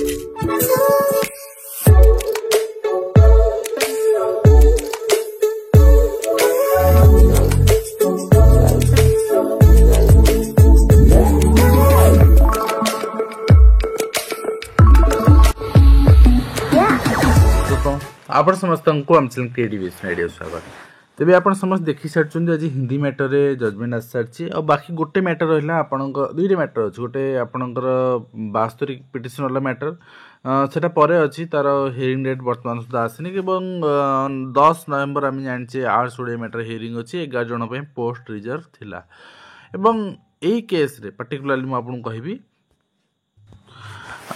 आपण समस्त को आम चैनल क्रिएटिव आइडिया स्वागत। तेज आप समस्त देखी सारी आज हिंदी मैटर जजमेंट आसी सारी और बाकी गोटे मैटर रहा आपण दुईटे मैटर अच्छे गोटे आपणकर 72 पिटिशन वाला मैटर सेटा परे अच्छी तार हियरिंग डेट बर्तमान सुधा आसनी 10 नवेम्बर आम जाने आर्ट्स ओडिया मैटर हियरिंग अच्छी 11 जन पोस्ट रिजर्व थिला एवं यही केस रे पर्टिकुलरली मुझे कहबी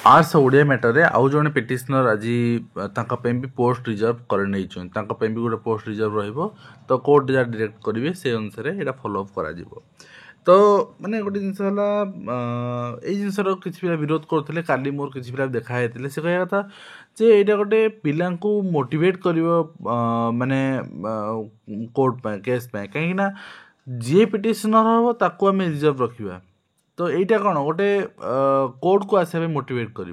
आर्ट्स ओडिया मैटर आउ जड़े पिटिशनर आज भी पोस्ट रिजर्व कर गोटे पोस्ट रिजर्व तो कोर्ट जहाँ डायरेक्ट करेंगे से अनुसार यहाँ फॉलोअप करा तो माने गोटे जिनस ये जिनसर किसी पिला विरोध करते काली मोर किसी पिला देखाई से कह कथा जे यहाँ गोटे पिला मोटिवेट कर माने कोर्ट केस कहीं जी पिटिशनर हम ताकू आम रिजर्व रखा तो यहाँ कौन गोटे कोर्ट को आसा मोटिवेट कर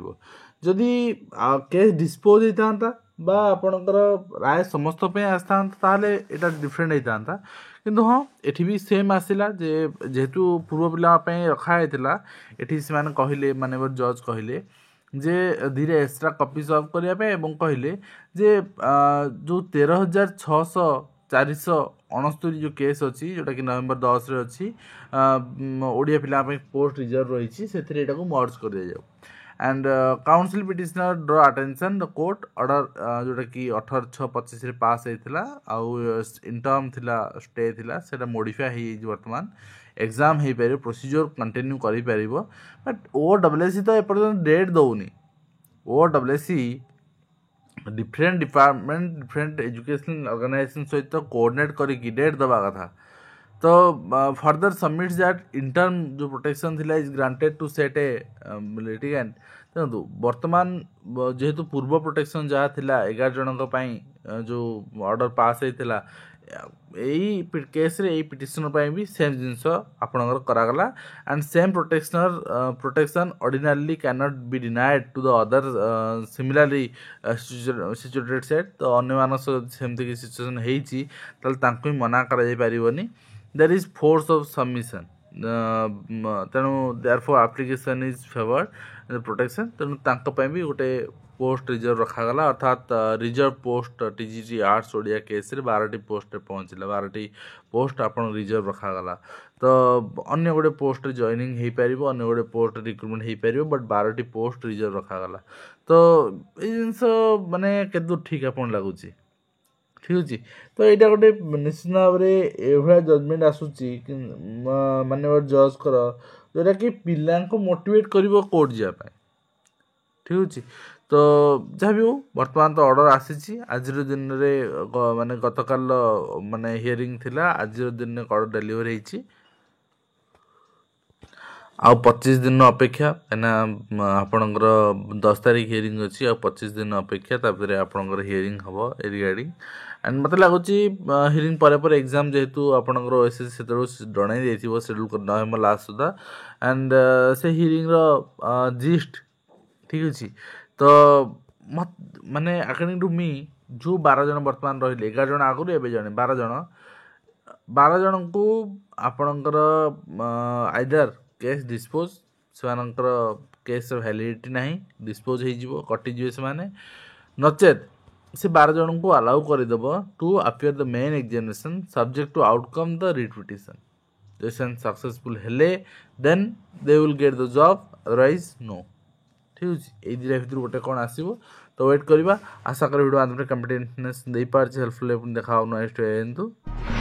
जदि केस डिस्पोज होता बा आपणकर राय समस्त आसता यहाँ डिफरेंट होता किंतु हाँ एठी भी सेम आसला जेहेतु पूर्व पिला रखाई ये से कहले माने जज कहले जे धीरे एक्सट्रा कपी सर्व करने कहले जे जो 13,669 जो केस अच्छी जोटा कि नवेम्बर 10 रे अच्छी ओडिया पिला पोस्ट रिजर्व रही से मर्ज कर दिया जाऊ एंड काउंसिल पिटिशनर ड्र अटेंशन द कोर्ट ऑर्डर जोटा कि 18/6/25 पास होता आउ इंटर्म थिला स्टे थिला सेटा मॉडिफाई हो वर्तमान एग्जाम हो पार प्रोसीजर कंटिन्यू कर बट OSSC तो एपर्तंत डेट दौनी OSSC different department different educational organisation सहित कोऑर्डिनेट करके डेट दबा कथा तो फर्दर सबमिट्स दैट इंटर्म जो प्रोटेक्शन थिला is granted to set a litigant देखो वर्तमान जेहेतु पूर्व प्रोटेक्शन जहाँ थिला 11 जन जो ऑर्डर पास होता यही केस रे यही पिटिशनर भी सेम जिनस आपणकर करागला and same protection ordinarily can not be denied to the other similarly situated set तो अन्य मानस सेमती कि सिचुएशन होती तांको मना करा पारिबनी there is force of submission तेणु therefore application is favoured protection तेणु तांको पय भी गोटे पोस्ट रिजर्व रखागला अर्थात reserve post TGT arts Odia case रे 12टी पोस्ट पहुँचला 12टी पोस्ट आपन रिजर्व रखागला तो अन्य गोटे पोस्ट जॉइनिंग हो पार अन्य गोटे पोस्ट रिक्रुटमेंट हो पार बट 12टी पोस्ट रिजर्व रखागला तो ये जिनस माने केदू ठीक आपन लगुच ठीक अच्छे तो यहाँ गोटे निश्चित भाव में जजमेंट आसूची माननीय जज कर जोटा कि पिला मोटिवेट कर कोर्ट जावाई ठीक अच्छे तो जहाँ भी हो वर्तमान तो ऑर्डर आसी आज दिन में माने गतकाल माने हियरिंग थिला आज दिन में ऑर्डर डेलीवर होती आउ 25 दिन अपेक्षा कहीं आपणकर 10 तारीख हियरिंग अच्छी आ 25 दिन अपेक्षा तापर आपणकर हियरिंग हम रिगार्डिंग एंड मत लगुच हियरिंग पर एग्जाम जेहेतु आपणकर OSSC से जन schedule November last Sudha and से हियरिंग जिस्ट ठीक अच्छे तो मत माने अकॉर्डिंग टू मी जो 12 जन बर्तमान रही 11 जन आगुरी एवं जन 12 जन को आपणकर आइदर केस डिस्पोज से केस वैलिडिटी ना डिस्पोज हो कटिजे से नचेत से 12 जन को अलाउ करदेव to appear the main examination subject to outcome the writ petition successful हेले then they will get the job otherwise no ठीक है ये भर गोटे कौन आसो तो वेट करवा आशा कर वीडियो आंध्र कंपिटेंस दे पार्छ हेल्पफुल देखा नेक्स्ट